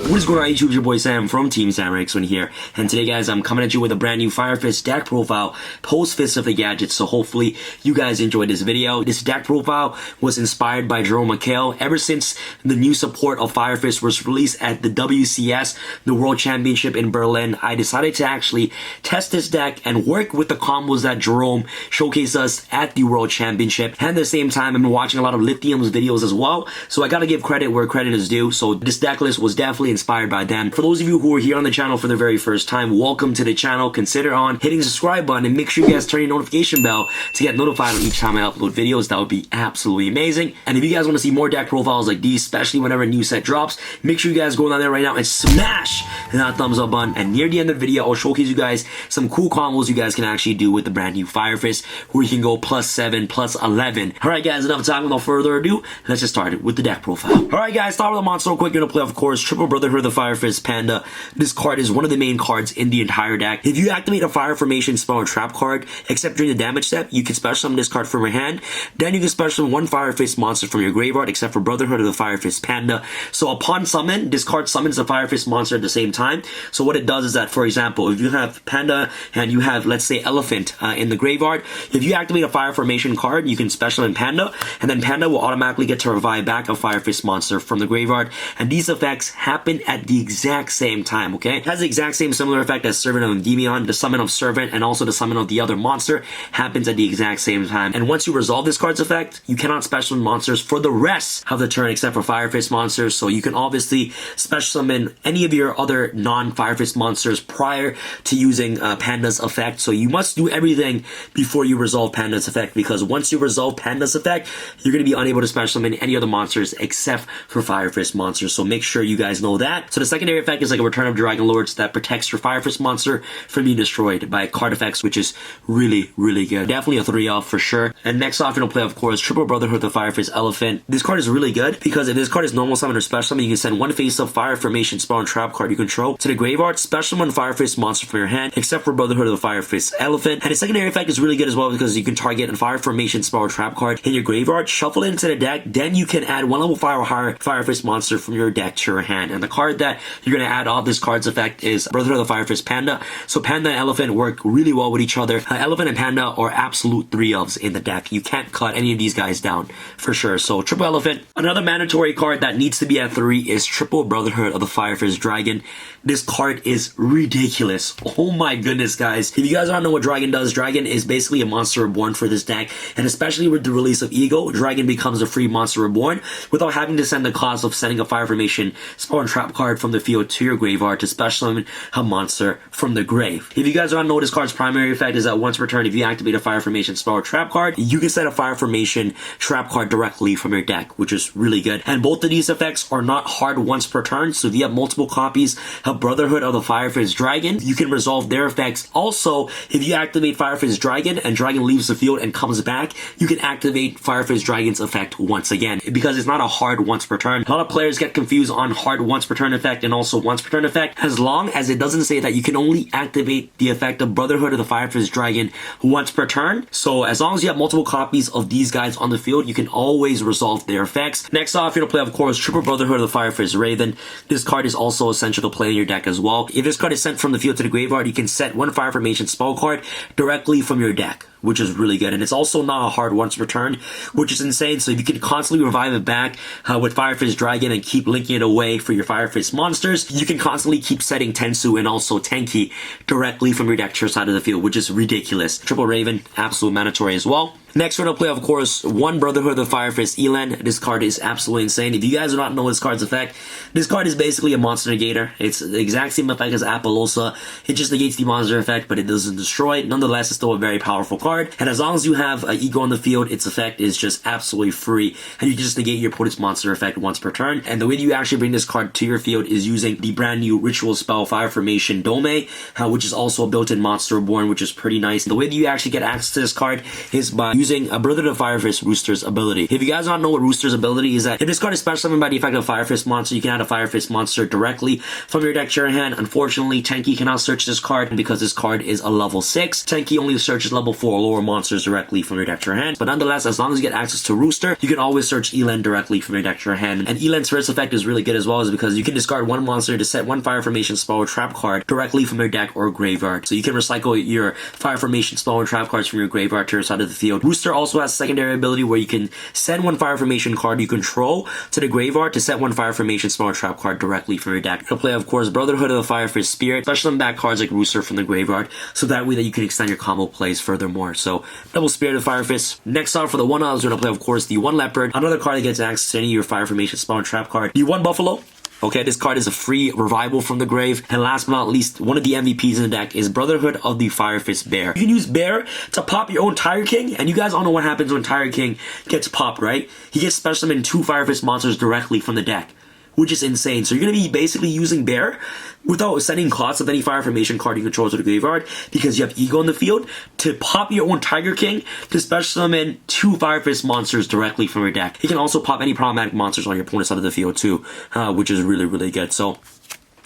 What is going on YouTube? Your boy Sam from Team SamRX1 here, and today guys I'm coming at you with a brand new Fire Fist deck profile post Fist of the Gadgets, so hopefully you guys enjoyed this video. This deck profile was inspired by Jerome McHale. Ever since the new support of Fire Fist was released at the WCS, the World Championship in Berlin, I decided to actually test this deck and work with the combos that Jerome showcased us at the World Championship. And at the same time I've been watching a lot of Lithium's videos as well, so I gotta give credit where credit is due. So this deck list was definitely inspired by them. For those of you who are here on the channel for the very first time, welcome to the channel. Consider on hitting the subscribe button and make sure you guys turn your notification bell to get notified on each time I upload videos. That would be absolutely amazing. And if you guys want to see more deck profiles like these, especially whenever a new set drops, make sure you guys go down there right now and smash that thumbs up button. And near the end of the video, I'll showcase you guys some cool combos you guys can actually do with the brand new Fire Fist, where you can go +7, +11. Alright guys, enough time. Without further ado, let's just start with the deck profile. Alright guys, start with the monster real quick. You're gonna play, of course, Triple Brotherhood of the Fire Fist Panda. This card is one of the main cards in the entire deck. If you activate a Fire Formation spell or trap card, except during the damage step, you can special summon this card from your hand. Then you can special summon one Fire Fist monster from your graveyard, except for Brotherhood of the Fire Fist Panda. So upon summon, this card summons the Fire Fist monster at the same time. So what it does is that, for example, if you have Panda and you have, let's say, Elephant in the graveyard, if you activate a Fire Formation card, you can special summon Panda, and then Panda will automatically get to revive back a Fire Fist monster from the graveyard. And these effects happen at the exact same time, okay? It has the exact same similar effect as Servant of Endymion. The summon of Servant and also the summon of the other monster happens at the exact same time. And once you resolve this card's effect, you cannot special summon monsters for the rest of the turn except for Fire Fist monsters. So you can obviously special summon any of your other non-Fire Fist monsters prior to using Panda's effect. So you must do everything before you resolve Panda's effect, because once you resolve Panda's effect, you're going to be unable to special summon any other monsters except for Fire Fist monsters. So make sure you guys know that. So the secondary effect is like a Return of Dragon Lords that protects your Fire Fist monster from being destroyed by card effects, which is really, really good. Definitely a 3-off for sure. And next off, you're going to play, of course, Triple Brotherhood of the Fire Fist Elephant. This card is really good because if this card is normal summon or special summon, you can send one face-up Fire Formation spell and trap card you control to the graveyard, special summon Fire Fist monster from your hand, except for Brotherhood of the Fire Fist Elephant. And the secondary effect is really good as well because you can target a Fire Formation spell or trap card in your graveyard, shuffle it into the deck, then you can add one level 5 or higher Fire Fist monster from your deck to your hand. And the card that you're going to add off this card's effect is Brotherhood of the Fire Fist Panda. So Panda and Elephant work really well with each other. Elephant and Panda are absolute 3-ofs in the deck. You can't cut any of these guys down for sure. So Triple Elephant. Another mandatory card that needs to be at 3 is Triple Brotherhood of the Fire Fist Dragon. This card is ridiculous. Oh my goodness, guys. If you guys don't know what Dragon does, Dragon is basically a monster reborn for this deck. And especially with the release of Ego, Dragon becomes a free monster reborn without having to send the cost of sending a Fire Formation spell and trap card from the field to your graveyard to special summon a monster from the grave. If you guys don't know, this card's primary effect is that once per turn, if you activate a Fire Formation spell or trap card, you can set a Fire Formation trap card directly from your deck, which is really good. And both of these effects are not hard once per turn, so if you have multiple copies of Brotherhood of the Fire Fist Dragon, you can resolve their effects. Also, if you activate Fire Fist Dragon and Dragon leaves the field and comes back, you can activate Fire Fist Dragon's effect once again, because it's not a hard once per turn. A lot of players get confused on hard once per turn effect and also once per turn effect, as long as it doesn't say that you can only activate the effect of Brotherhood of the Fire Fist Dragon once per turn. So as long as you have multiple copies of these guys on the field, you can always resolve their effects. Next off, you're going to play, of course, Triple Brotherhood of the Fire Fist Raven. This card is also essential to play in your deck as well. If this card is sent from the field to the graveyard, you can set one Fire Formation spell card directly from your deck, which is really good. And it's also not a hard once per turn, which is insane. So if you can constantly revive it back with Fire Fist Dragon and keep linking it away for your Fire Fist monsters, you can constantly keep setting Tensu and also Tenki directly from your deck to your side of the field, which is ridiculous. Triple Raven, absolute mandatory as well. Next, we're going to play, of course, one Brotherhood of the Fire Fist Elan. This card is absolutely insane. If you guys do not know this card's effect, this card is basically a monster negator. It's the exact same effect as Appaloosa. It just negates the monster effect, but it doesn't destroy it. Nonetheless, it's still a very powerful card. And as long as you have Ego on the field, its effect is just absolutely free. And you can just negate your opponent's monster effect once per turn. And the way you actually bring this card to your field is using the brand new Ritual spell Fire Formation Dome, which is also a built-in monster reborn, which is pretty nice. The way that you actually get access to this card is by using using a Brotherhood of Fire Fist Rooster's ability. If you guys don't know what Rooster's ability is, that if this card is special summoned by the effect of Fire Fist monster, you can add a Fire Fist monster directly from your deck to your hand. Unfortunately, Tenki cannot search this card because this card is a level 6. Tenki only searches level 4 or lower monsters directly from your deck to your hand. But nonetheless, as long as you get access to Rooster, you can always search Elan directly from your deck to your hand. And Elan's first effect is really good as well, is because you can discard one monster to set one Fire Formation spell or trap card directly from your deck or graveyard. So you can recycle your Fire Formation spell or trap cards from your graveyard to your side of the field. Rooster also has secondary ability where you can send one Fire Formation card you control to the graveyard to set one Fire Formation spell or trap card directly from your deck. You'll play, of course, Brotherhood of the Fire Fist Spirit, special in back cards like Rooster from the graveyard, so that way that you can extend your combo plays furthermore. So double Spirit of Fire Fist. Next up for the 1-outs, we're going to play, of course, the 1 Leopard, another card that gets access to any of your Fire Formation spell and trap card. The 1 Buffalo. Okay, this card is a free revival from the grave. And last but not least, one of the MVPs in the deck is Brotherhood of the Fire Fist Bear. You can use Bear to pop your own Tiger King, and you guys all know what happens when Tiger King gets popped, right? He gets special summon 2 Fire Fist monsters directly from the deck, which is insane. So you're going to be basically using Bear without sending costs of any Fire Formation card you control to the graveyard, because you have Ego in the field, to pop your own Tiger King to special summon 2 Fire Fist monsters directly from your deck. You can also pop any problematic monsters on your opponent's side of the field too, which is really, really good. So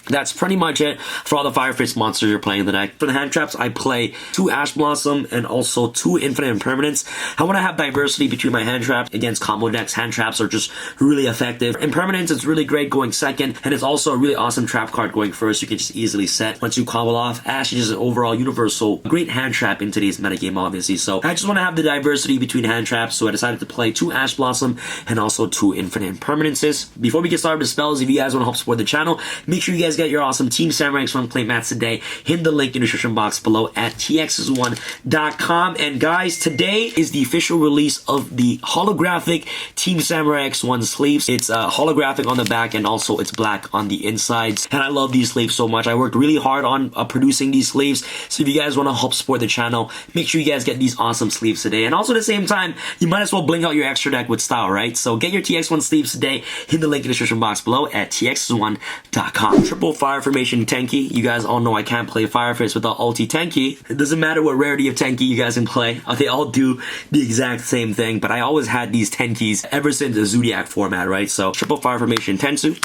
that's pretty much it for all the Fire Fist monsters you're playing in the deck. For the hand traps, I play 2 Ash Blossom and also 2 Infinite Impermanence. I want to have diversity between my hand traps. Against combo decks, hand traps are just really effective. Impermanence is really great going second, and it's also a really awesome trap card going first. You can just easily set once you combo off. Ash is just an overall universal great hand trap in today's metagame, obviously. So I just want to have the diversity between hand traps, so I decided to play 2 Ash Blossom and also 2 Infinite Impermanences. Before we get started with the spells, if you guys want to help support the channel, make sure you guys get your awesome Team Samurai X1 Playmats today. Hit the link in the description box below at tx1.com. And guys, today is the official release of the holographic Team Samurai X1 sleeves. It's holographic on the back and also it's black on the insides. And I love these sleeves so much. I worked really hard on producing these sleeves. So if you guys want to help support the channel, make sure you guys get these awesome sleeves today. And also at the same time, you might as well bling out your extra deck with style, right? So get your TX1 sleeves today. Hit the link in the description box below at tx1.com. Triple Fire Formation Tenki. You guys all know I can't play Fire Fist without ulti Tenki. It doesn't matter what rarity of Tenki you guys can play. They all do the exact same thing, but I always had these Tenkis ever since the Zodiac format, right? So Triple Fire Formation Tensu.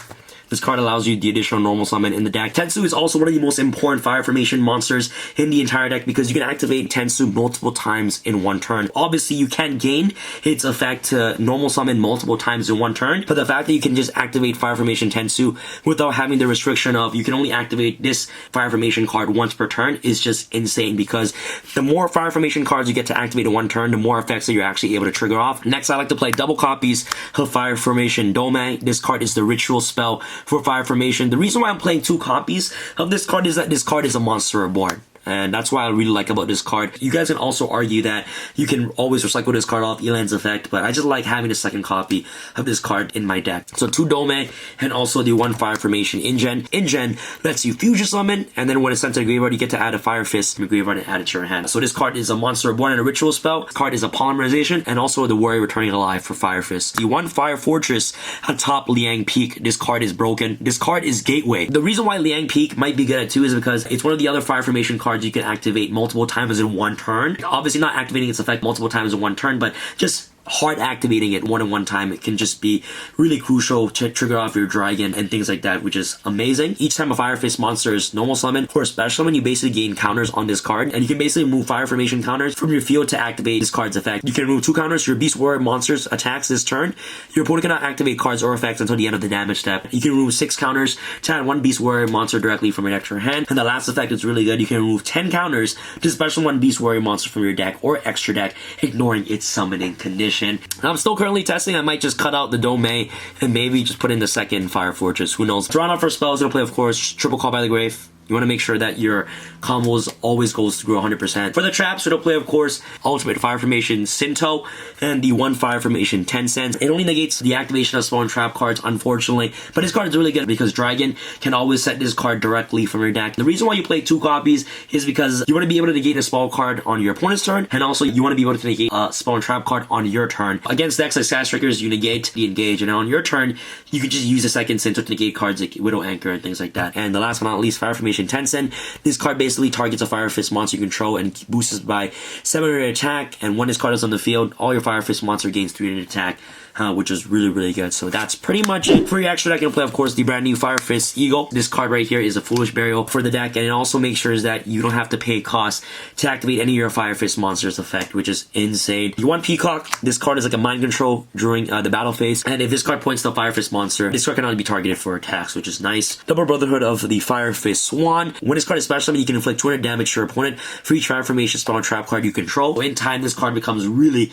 This card allows you the additional normal summon in the deck. Tensu is also one of the most important Fire Formation monsters in the entire deck because you can activate Tensu multiple times in one turn. Obviously, you can gain its effect to normal summon multiple times in one turn, but the fact that you can just activate Fire Formation Tensu without having the restriction of you can only activate this Fire Formation card once per turn is just insane, because the more Fire Formation cards you get to activate in one turn, the more effects that you're actually able to trigger off. Next, I like to play double copies of Fire Formation Dome. This card is the ritual spell for Fire Formation. The reason why I'm playing 2 copies of this card is that this card is a monster reborn. And that's why I really like about this card. You guys can also argue that you can always recycle this card off Elan's effect, but I just like having a second copy of this card in my deck. So 2 Dome and also the 1 Fire Formation InGen. InGen lets you fusion summon, and then when it's sent to the graveyard, you get to add a Fire Fist from your graveyard and add it to your hand. So this card is a monster reborn and a ritual spell. This card is a polymerization and also the warrior returning alive for Fire Fist. The 1 Fire Fortress atop Liang Peak. This card is broken. This card is Gateway. The reason why Liang Peak might be good at 2 is because it's one of the other Fire Formation cards you can activate multiple times in one turn. Obviously not activating its effect multiple times in one turn, but just hard activating it one in one time. It can just be really crucial to trigger off your dragon and things like that, which is amazing. Each time a Fire Fist monster is normal summon or special summon, you basically gain counters on this card, and you can basically remove Fire Formation counters from your field to activate this card's effect. You can remove 2 counters to your Beast Warrior monsters attacks this turn. Your opponent cannot activate cards or effects until the end of the damage step. You can remove 6 counters to add 1 Beast Warrior monster directly from your deck to your hand. And the last effect is really good. You can remove 10 counters to special 1 Beast Warrior monster from your deck or extra deck, ignoring its summoning condition. I'm still currently testing. I might just cut out the Dome and maybe just put in the 2nd Fire Fortress. Who knows? Drawing out for spells, gonna play, of course, Triple Call by the Grave. You want to make sure that your combos always goes through 100%. For the traps, it'll play, of course, Ultimate Fire Formation Sinto and the 1 Fire Formation Tencent. It only negates the activation of spell and trap cards, unfortunately, but this card is really good because Dragon can always set this card directly from your deck. The reason why you play 2 copies is because you want to be able to negate a spell card on your opponent's turn, and also you want to be able to negate a spell and trap card on your turn. Against decks like Sky Strikers, you negate the engage, and on your turn, you can just use a second Sinto to negate cards like Widow Anchor and things like that. And the last but not least, Fire Formation Formation Tencent. This card basically targets a Fire Fist monster you control and boosts it by 700 attack, and when this card is on the field, all your Fire Fist monster gains 300 attack. Which is really good. So that's pretty much it for your extra deck. You'll play, of course, the brand new Fire Fist Eagle. This card right here is a Foolish Burial for the deck, and it also makes sure that you don't have to pay cost to activate any of your Fire Fist monsters effect, which is insane. You want Peacock. This card is like a mind control during the battle phase, and if this card points to a Fire Fist monster, this card can only be targeted for attacks, which is nice. Double Brotherhood of the Fire Fist Swan. When this card is special summon, you can inflict 200 damage to your opponent for each Fire Formation spell and trap card you control. In time, this card becomes really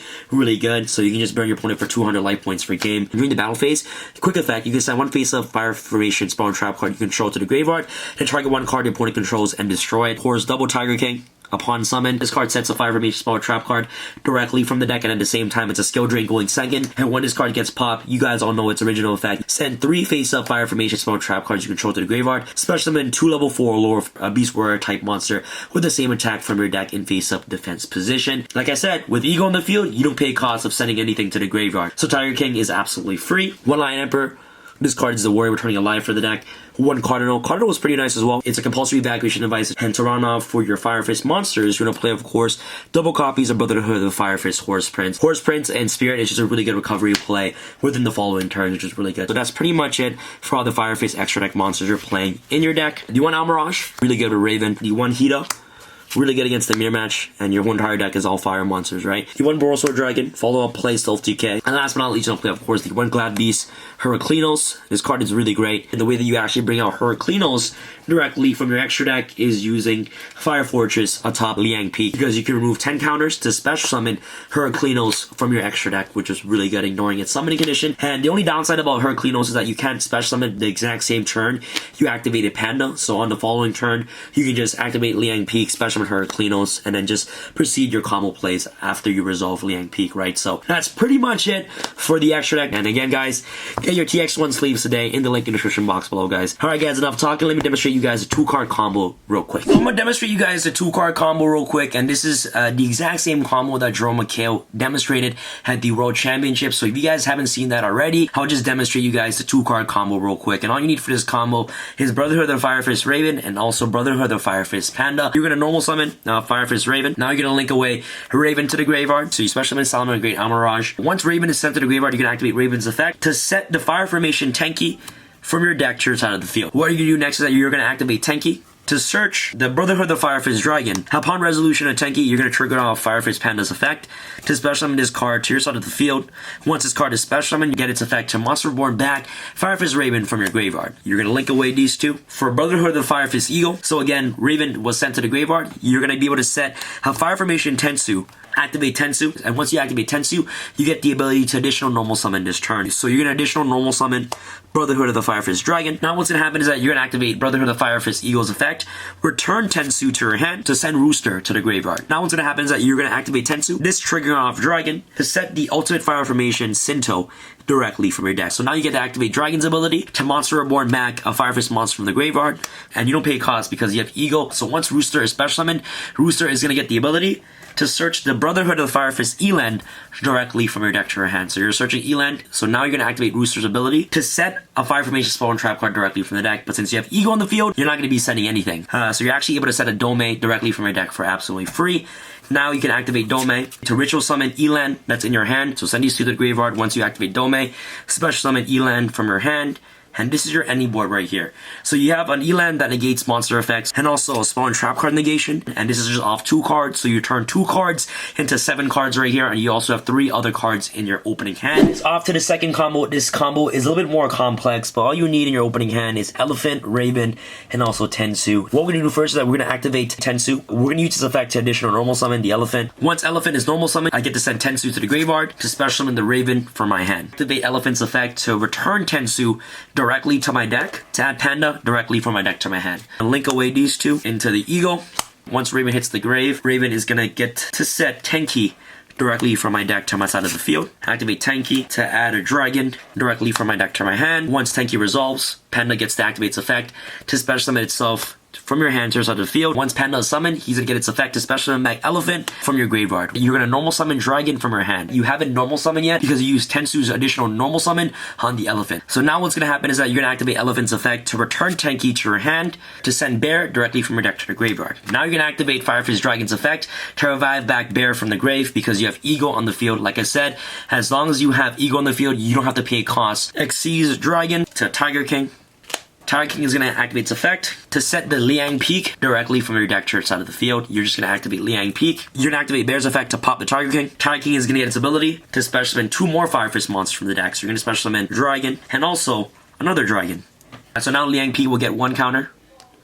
good, so you can just burn your opponent for 200 life points per game. During the battle phase, quick effect, you can send one face-up Fire Formation spell and trap card you control to the graveyard, and target one card your opponent controls and destroy it. Of course, double Tiger King. Upon summon, this card sets a Fire Formation spell or trap card directly from the deck, and at the same time, it's a skill drain going second. And when this card gets popped, you guys all know its original effect. Send 3 face-up Fire Formation spell or trap cards you control to the graveyard. Special summon 2 level 4 or lower Beast Warrior type monster with the same attack from your deck in face-up defense position. Like I said, with Eagle on the field, you don't pay cost of sending anything to the graveyard. So Tiger King is absolutely free. One Lion Emperor. This card is the warrior returning alive for the deck. One Cardinal. Cardinal was pretty nice as well. It's a compulsory evacuation device. And to run off for your Fire Fist monsters, you're going to play, of course, double copies of Brotherhood of the Fire Fist Horse Prince. Horse Prince and Spirit is just a really good recovery play within the following turns, which is really good. So that's pretty much it for all the Fire Fist extra deck monsters you're playing in your deck. Do you want Almirage? Really good with Raven. Do you want Hida? Really good against the mirror match, and your whole entire deck is all fire monsters, right? You want Borosword Dragon, follow up play Stealth DK, and last but not least, you'll play, of course, the one Glad Beast, Heraclinos. This card is really great, and the way that you actually bring out Heraclinos directly from your extra deck is using Fire Fortress atop Liang Peak, because you can remove 10 counters to special summon Heraclinos from your extra deck, which is really good, ignoring its summoning condition. And the only downside about Heraclinos is that you can't special summon the exact same turn you activated Panda, so on the following turn, you can just activate Liang Peak, special Heraclinos, and then just proceed your combo plays after you resolve Liang Peak, right? So that's pretty much it for the extra deck. And again, guys, get your TX1 sleeves today in the link in the description box below, guys. Alright, guys, enough talking. Let me demonstrate you guys a 2-card combo real quick. So I'm gonna demonstrate you guys a 2-card combo real quick, and this is the exact same combo that Jerome McHale demonstrated at the World Championship. So if you guys haven't seen that already, I'll just demonstrate you guys the 2-card combo real quick. And all you need for this combo is Brotherhood of the Fire Fist Raven and also Brotherhood of the Fire Fist Panda. You're gonna normal summon Fire Fist Raven. Now you're gonna link away Raven to the graveyard. So you special summon Solomon Great Almirage. Once Raven is sent to the graveyard, you can activate Raven's effect to set the Fire Formation Tenki from your deck to your side of the field. What you're gonna do next is that you're gonna activate Tenki to search the Brotherhood of the Fire Fist Dragon. Upon resolution of Tenki, you're going to trigger off Fire Fist Panda's effect to special summon this card to your side of the field. Once this card is special summoned, you get its effect to Monster Reborn back Fire Fist Raven from your graveyard. You're going to link away these two. For Brotherhood of the Fire Fist Eagle, so again, Raven was sent to the graveyard. You're going to be able to set a Fire Formation Tensu, activate Tensu, and once you activate Tensu, you get the ability to additional normal summon this turn. So you're going to additional normal summon Brotherhood of the Fire Fist Dragon. Now what's going to happen is that you're going to activate Brotherhood of the Fire Fist Eagle's effect, return Tensu to your hand to send Rooster to the graveyard. Now what's going to happen is that you're going to activate Tensu, this triggering off Dragon, to set the Ultimate Fire Formation Sinto directly from your deck. So now you get to activate Dragon's ability to Monster Reborn back a Fire Fist monster from the graveyard, and you don't pay cost because you have Eagle. So once Rooster is special summoned, Rooster is going to get the ability to search the Brotherhood of the Fire Fist Eland directly from your deck to your hand. So you're searching Eland, so now you're going to activate Rooster's ability to set a Fire Formation spell and trap card directly from the deck. But since you have Eagle on the field, you're not going to be sending anything. So you're actually able to set a Dome directly from your deck for absolutely free. Now you can activate Dome to ritual summon Eland that's in your hand. So send these to the graveyard once you activate Dome. Special summon Eland from your hand. And this is your ending board right here. So you have an Eland that negates monster effects and also a spawn trap card negation. And this is just off 2 cards. So you turn 2 cards into 7 cards right here. And you also have 3 other cards in your opening hand. It's off to the second combo. This combo is a little bit more complex, but all you need in your opening hand is Elephant, Raven, and also Tensu. What we're going to do first is that we're going to activate Tensu. We're going to use this effect to additional normal summon the Elephant. Once Elephant is normal summoned, I get to send Tensu to the graveyard to special summon the Raven from my hand. Activate Elephant's effect to return Tensu directly to my deck, to add Panda directly from my deck to my hand. And link away these two into the Eagle. Once Raven hits the grave, Raven is gonna get to set Tenki directly from my deck to my side of the field. Activate Tenki to add a Dragon directly from my deck to my hand. Once Tenki resolves, Panda gets to activate its effect to special summon itself from your hand to your side of the field. Once Panda is summoned, he's gonna get its effect to special summon back Elephant from your graveyard. You're gonna normal summon Dragon from your hand. You haven't normal summon yet because you use Tensu's additional normal summon on the Elephant. So now what's gonna happen is that you're gonna activate Elephant's effect to return Tenki to your hand to send Bear directly from your deck to the graveyard. Now you're gonna activate Fire Fist Dragon's effect to revive back Bear from the grave because you have Ego on the field. Like I said, as long as you have Ego on the field, you don't have to pay costs. Exceeds Dragon to Tiger King. Tiger King is going to activate its effect to set the Liang Peak directly from your deck to your side of the field. You're just going to activate Liang Peak. You're going to activate Bear's effect to pop the Tiger King. Tiger King is going to get its ability to special summon 2 more Fire Fist monsters from the deck. So you're going to special summon Dragon and also another Dragon. So now Liang Peak will get 1 counter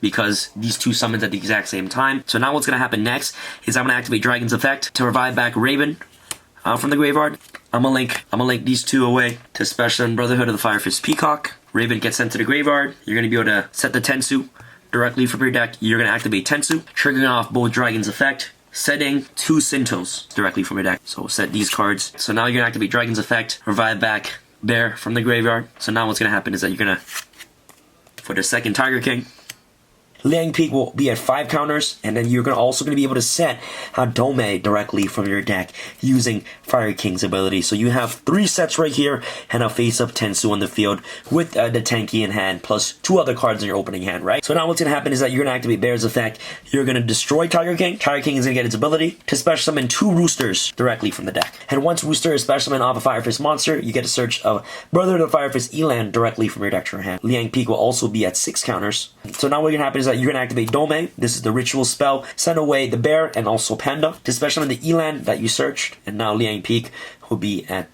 because these 2 summons at the exact same time. So now what's going to happen next is I'm going to activate Dragon's effect to revive back Raven from the graveyard. I'm gonna link these 2 away to special summon Brotherhood of the Fire Fist Peacock. Raven gets sent to the graveyard. You're gonna be able to set the Tensu directly from your deck. You're gonna activate Tensu, triggering off both Dragon's effect, setting 2 Sintos directly from your deck. So we'll set these cards. So now you're gonna activate Dragon's effect, revive back Bear from the graveyard. So now what's gonna happen is that you're gonna, for the second Tiger King, Liang Peak will be at 5 counters, and then you're also going to be able to set Dome directly from your deck using Fire King's ability. So you have 3 sets right here, and a face-up Tensu on the field with the Tenki in hand, plus 2 other cards in your opening hand, right? So now what's going to happen is that you're going to activate Bear's effect. You're going to destroy Tiger King. Tiger King is going to get its ability to special summon 2 Roosters directly from the deck. And once Rooster is special summoned off a Fire Fist monster, you get a search of Brotherhood of the Fire Fist Elan directly from your deck to your hand. Liang Peak will also be at 6 counters. So now what's going to happen is that you're going to activate Dome. This is the ritual spell. Send away the Bear and also Panda to special summon the Elan that you searched. And now Liang Peak will be at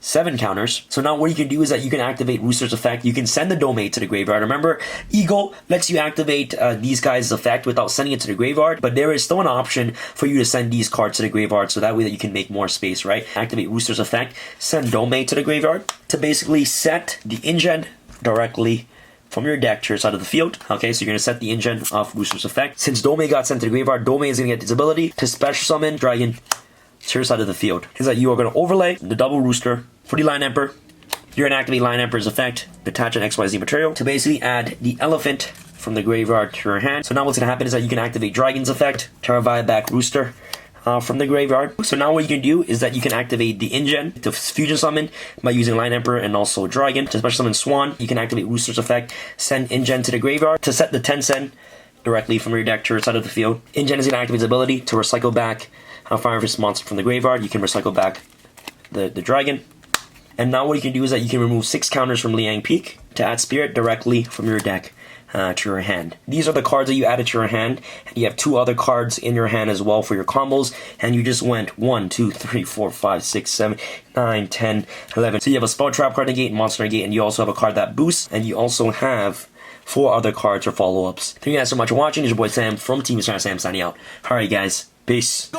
7 counters. So now what you can do is that you can activate Rooster's effect. You can send the Dome to the graveyard. Remember, Eagle lets you activate these guys' effect without sending it to the graveyard, but there is still an option for you to send these cards to the graveyard so that way that you can make more space, right? Activate Rooster's effect, send Dome to the graveyard to basically set the InGen directly from your deck to your side of the field. Okay, so you're going to set the InGen off Rooster's effect. Since Dome got sent to the graveyard, Dome is going to get its ability to special summon Dragon to your side of the field. Is that you are going to overlay the double Rooster for the Lion Emperor. You're going to activate Lion Emperor's effect, detach an XYZ material to basically add the Elephant from the graveyard to your hand. So now what's going to happen is that you can activate Dragon's effect to revive back Rooster from the graveyard. So now what you can do is that you can activate the InGen to fusion summon by using Lion Emperor and also Dragon. To special summon Swan, you can activate Rooster's effect, send InGen to the graveyard to set the Tencent directly from your deck to your side of the field. InGen is going to activate its ability to recycle back a Fire Fist monster from the graveyard. You can recycle back the Dragon. And now what you can do is that you can remove 6 counters from Liang Peak to add Spirit directly from your deck to your hand. These are the cards that you added to your hand, and you have 2 other cards in your hand as well for your combos, and you just went 1, 2, 3, 4, 5, 6, 7, 9, 10, 11. So you have a Spell Trap card negate, Monster negate, and you also have a card that boosts, and you also have 4 other cards or follow-ups. Thank you guys so much for watching. It's your boy Sam from Team Sam signing out. Alright guys, peace.